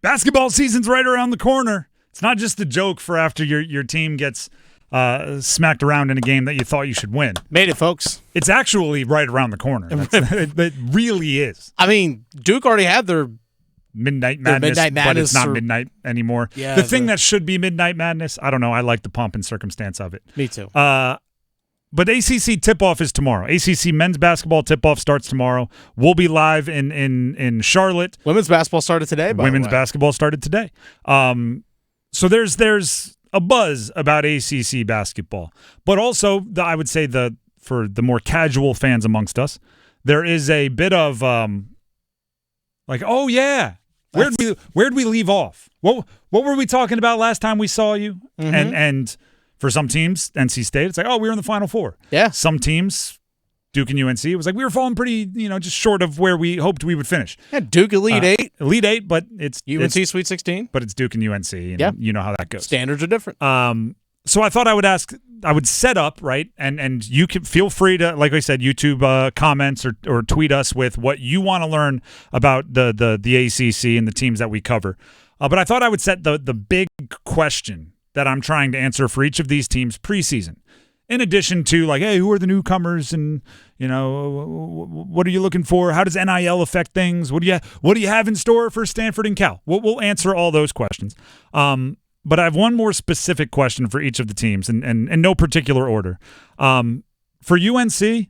basketball season's right around the corner. It's not just a joke for after your team gets smacked around in a game that you thought you should win. Made it, folks. It's actually right around the corner. It really is. I mean, Duke already had their Midnight Madness, but it's not midnight anymore. Yeah, the thing that should be Midnight Madness, I don't know. I like the pomp and circumstance of it. Me too. But ACC tip-off is tomorrow. ACC men's basketball tip-off starts tomorrow. We'll be live in Charlotte. Women's basketball started today, by Women's the way. basketball started today. So there's a buzz about ACC basketball. But also, I would say for the more casual fans amongst us, there is a bit of oh yeah, where'd we leave off? What were we talking about last time we saw you? Mm-hmm. And for some teams, NC State, it's like, oh, we were in the Final Four. Yeah. Some teams, Duke and UNC, it was like we were falling pretty, just short of where we hoped we would finish. Yeah, Duke Elite 8. Elite 8, but it's UNC Sweet 16. But it's Duke and UNC, and yeah. You know how that goes. Standards are different. So I thought I would set up, right, and you can feel free to, like I said, YouTube comments or tweet us with what you want to learn about the ACC and the teams that we cover. But I thought I would set the big question that I'm trying to answer for each of these teams preseason. In addition to like, hey, who are the newcomers and, what are you looking for? How does NIL affect things? What do you have in store for Stanford and Cal? We'll answer all those questions. But I have one more specific question for each of the teams and in no particular order. For UNC,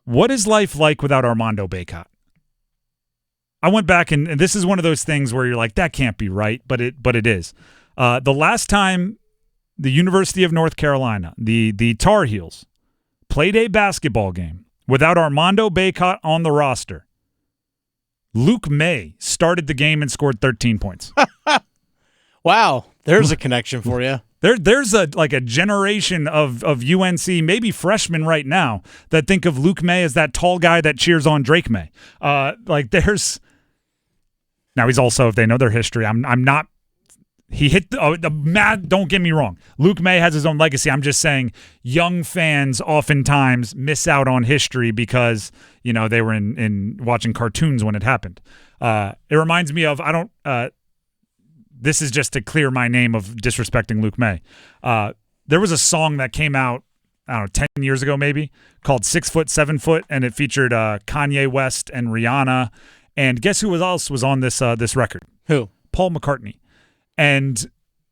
what is life like without Armando Bacot? I went back and this is one of those things where you're like, that can't be right, but it is. The last time the University of North Carolina, the Tar Heels, played a basketball game without Armando Bacot on the roster, Luke May started the game and scored 13 points. Wow, there's a connection for you. There's a generation of UNC, maybe freshmen right now, that think of Luke May as that tall guy that cheers on Drake May. Now he's also, if they know their history, I'm not. He hit the mad. Don't get me wrong. Luke May has his own legacy. I'm just saying, young fans oftentimes miss out on history because they were in watching cartoons when it happened. It reminds me of this is just to clear my name of disrespecting Luke May. There was a song that came out, I don't know, 10 years ago maybe, called 6 Foot, 7 Foot, and it featured Kanye West and Rihanna. And guess who else was on this record? Who? Paul McCartney. And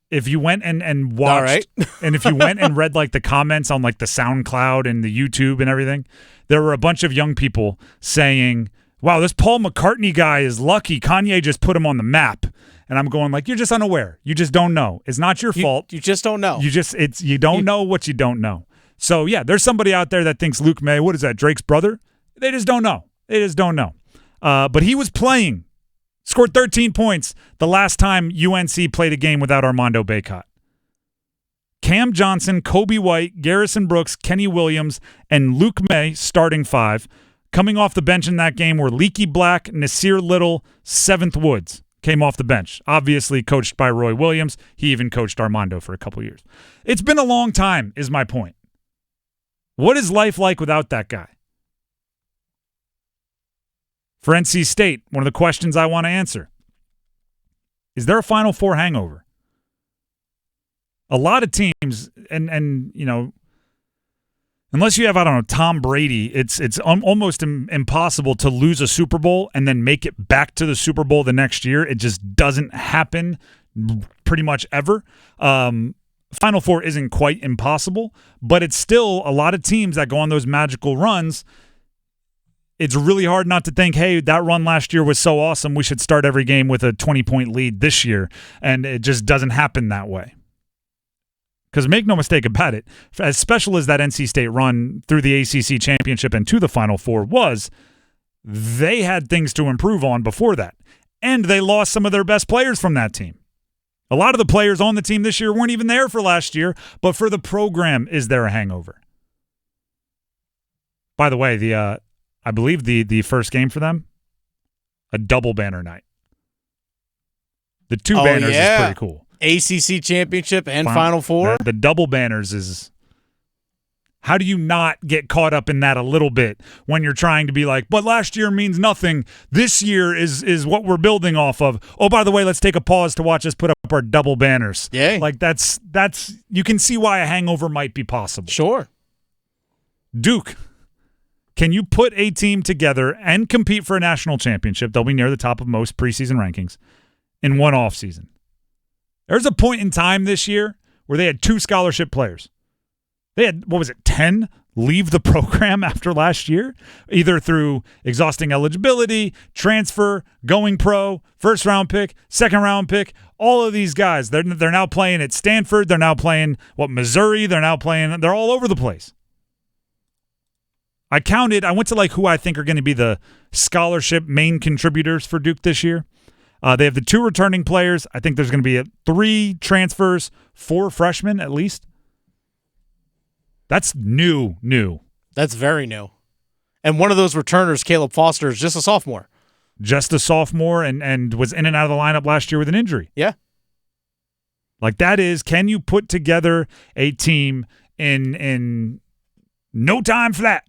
if you went and watched, all right. and if you went and read like the comments on like the SoundCloud and the YouTube and everything, there were a bunch of young people saying, wow, this Paul McCartney guy is lucky. Kanye just put him on the map. And I'm going like, you're just unaware. You just don't know. It's not your fault. You just don't know. You don't know what you don't know. So yeah, there's somebody out there that thinks Luke May, what is that, Drake's brother? They just don't know. But he was playing. Scored 13 points the last time UNC played a game without Armando Bacot. Cam Johnson, Kobe White, Garrison Brooks, Kenny Williams, and Luke May, starting 5. Coming off the bench in that game were Leaky Black, Nasir Little, Seventh Woods came off the bench. Obviously coached by Roy Williams. He even coached Armando for a couple years. It's been a long time, is my point. What is life like without that guy? For NC State, one of the questions I want to answer, is there a Final Four hangover? A lot of teams, and unless you have, I don't know, Tom Brady, it's almost impossible to lose a Super Bowl and then make it back to the Super Bowl the next year. It just doesn't happen pretty much ever. Final Four isn't quite impossible, but it's still a lot of teams that go on those magical runs. It's really hard not to think, hey, that run last year was so awesome, we should start every game with a 20-point lead this year. And it just doesn't happen that way. Because make no mistake about it, as special as that NC State run through the ACC championship and to the Final Four was, they had things to improve on before that. And they lost some of their best players from that team. A lot of the players on the team this year weren't even there for last year, but for the program, is there a hangover? By the way, I believe the first game for them, a double banner night. The two banners is pretty cool. ACC championship and Final Four. The double banners is How do you not get caught up in that a little bit when you're trying to be like, but last year means nothing. This year is what we're building off of. Oh, by the way, let's take a pause to watch us put up our double banners. Yeah. Like that's you can see why a hangover might be possible. Sure. Duke, can you put a team together and compete for a national championship? They'll be near the top of most preseason rankings in one offseason. There's a point in time this year where they had 2 scholarship players. They had, 10 leave the program after last year, either through exhausting eligibility, transfer, going pro, first-round pick, second-round pick. All of these guys, they're now playing at Stanford. They're now playing, Missouri. They're all over the place. I went to who I think are going to be the scholarship main contributors for Duke this year. They have the 2 returning players. I think there's going to be 3 transfers, 4 freshmen at least. That's new. That's very new. And one of those returners, Caleb Foster, is just a sophomore. And was in and out of the lineup last year with an injury. Yeah. Can you put together a team in no time flat?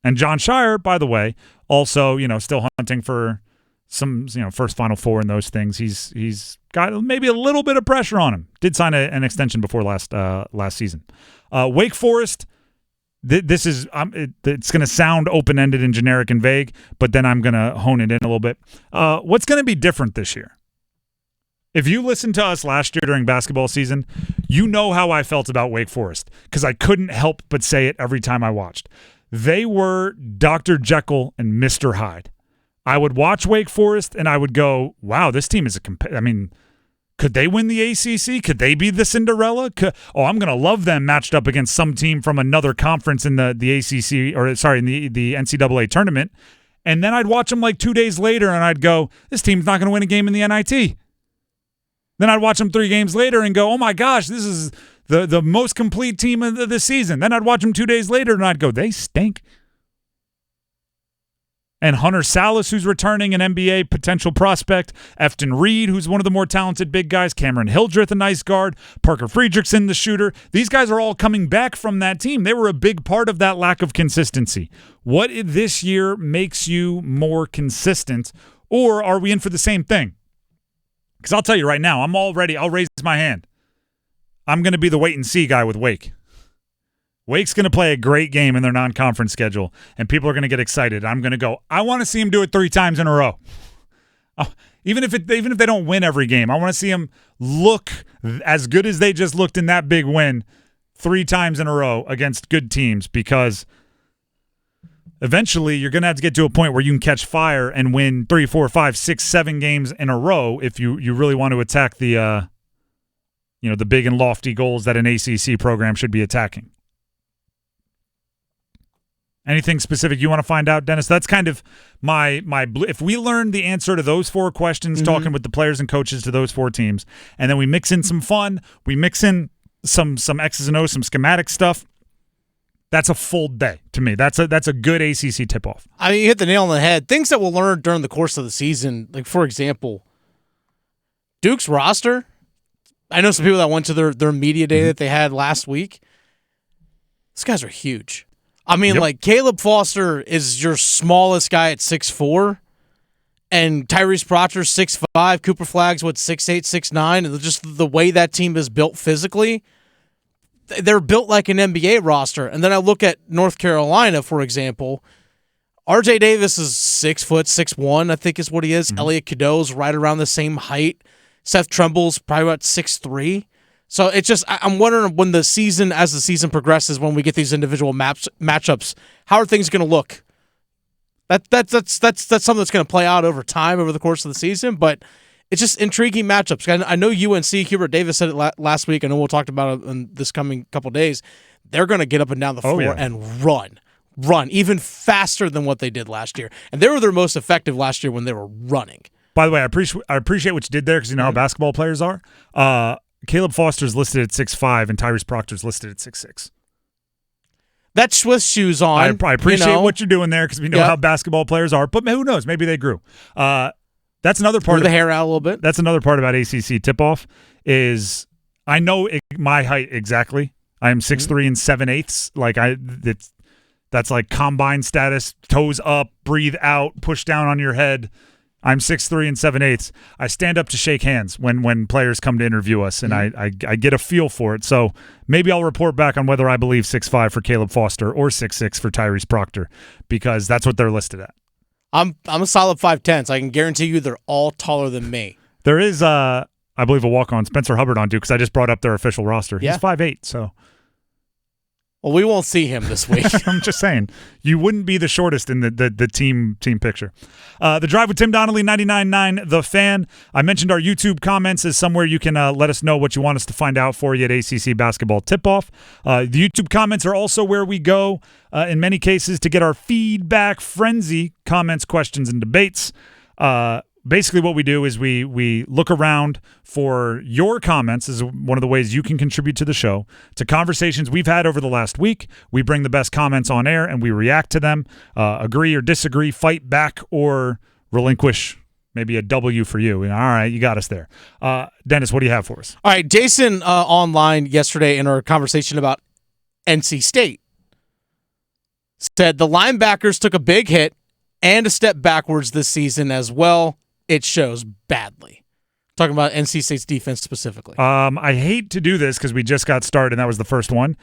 And John Scheyer, by the way, also, still hunting for some, first Final Four and those things. He's got maybe a little bit of pressure on him. Did sign an extension before last season. Wake Forest, this is it's going to sound open-ended and generic and vague, but then I'm going to hone it in a little bit. What's going to be different this year? If you listened to us last year during basketball season, you know how I felt about Wake Forest because I couldn't help but say it every time I watched. They were Dr. Jekyll and Mr. Hyde. I would watch Wake Forest and I would go, wow, this team is could they win the ACC? Could they be the Cinderella? I'm going to love them matched up against some team from another conference in the ACC in the NCAA tournament. And then I'd watch them 2 days later and I'd go, this team's not going to win a game in the NIT. Then I'd watch them 3 games later and go, oh my gosh, this is the most complete team of the season. Then I'd watch them 2 days later and I'd go, they stink. And Hunter Salas, who's returning, an NBA potential prospect. Efton Reed, who's one of the more talented big guys. Cameron Hildreth, a nice guard. Parker Friedrichsen, the shooter. These guys are all coming back from that team. They were a big part of that lack of consistency. What this year makes you more consistent, or are we in for the same thing? Because I'll tell you right now, I'll raise my hand. I'm going to be the wait-and-see guy with Wake. Wake's going to play a great game in their non-conference schedule, and people are going to get excited. I'm going to go, I want to see them do it 3 times in a row. Even if they don't win every game, I want to see them look as good as they just looked in that big win 3 times in a row against good teams, because eventually you're going to have to get to a point where you can catch fire and win 3, 4, 5, 6, 7 games in a row if you really want to attack the the big and lofty goals that an ACC program should be attacking. Anything specific you want to find out, Dennis? That's kind of my if we learn the answer to those 4 questions, talking with the players and coaches to those 4 teams, and then we mix in some fun, we mix in some X's and O's, some schematic stuff, that's a full day to me. That's a good ACC tip-off. I mean, you hit the nail on the head. Things that we'll learn during the course of the season, like, for example, Duke's roster. I know some people that went to their media day that they had last week. These guys are huge. I mean, Caleb Foster is your smallest guy at 6'4", and Tyrese Proctor's 6'5", Cooper Flagg's 6'8", 6'9", and just the way that team is built physically, they're built like an NBA roster. And then I look at North Carolina, for example. RJ Davis is 6 foot, 6'1", I think is what he is. Elliot Cadeau's right around the same height. Seth Tremble's probably about 6'3". So it's just, I'm wondering when as the season progresses, when we get these individual matchups, how are things going to look? That's something that's going to play out over time, over the course of the season. But it's just intriguing matchups. I know UNC, Hubert Davis said it last week. I know we'll talk about it in this coming couple days. They're going to get up and down the floor and run even faster than what they did last year. And they were their most effective last year when they were running. By the way, I appreciate what you did there, because you know how basketball players are. Caleb Foster's listed at 6'5", and Tyrese Proctor's listed at 6'6". That's Swiss shoes on. I appreciate what you're doing there, because we know how basketball players are. But who knows? Maybe they grew. That's another part. Grew the hair out a little bit. That's another part about ACC tip-off is I know my height exactly. I am 6'3" and 7/8. Like that's like combine status, toes up, breathe out, push down on your head. I'm 6'3" and 7/8. I stand up to shake hands when players come to interview us, and I get a feel for it. So maybe I'll report back on whether I believe 6'5" for Caleb Foster or 6'6" for Tyrese Proctor, because that's what they're listed at. I'm a solid 5'10", so I can guarantee you they're all taller than me. There is, I believe, a walk-on, Spencer Hubbard on Duke, because I just brought up their official roster. He's 5'8", so. Well, we won't see him this week. I'm just saying, you wouldn't be the shortest in the team picture. The Drive with Tim Donnelly, 99.9 The Fan. I mentioned our YouTube comments is somewhere you can let us know what you want us to find out for you at ACC basketball tip-off. The YouTube comments are also where we go, in many cases, to get our feedback frenzy, comments, questions, and debates. Basically what we do is we look around for your comments, is one of the ways you can contribute to the show, to conversations we've had over the last week. We bring the best comments on air and we react to them, agree or disagree, fight back, or relinquish maybe a W for you. All right, you got us there. Dennis, what do you have for us? All right, Jason online yesterday in our conversation about NC State said the linebackers took a big hit and a step backwards this season as well. It shows badly. Talking about NC State's defense specifically. I hate to do this because we just got started and that was the first one.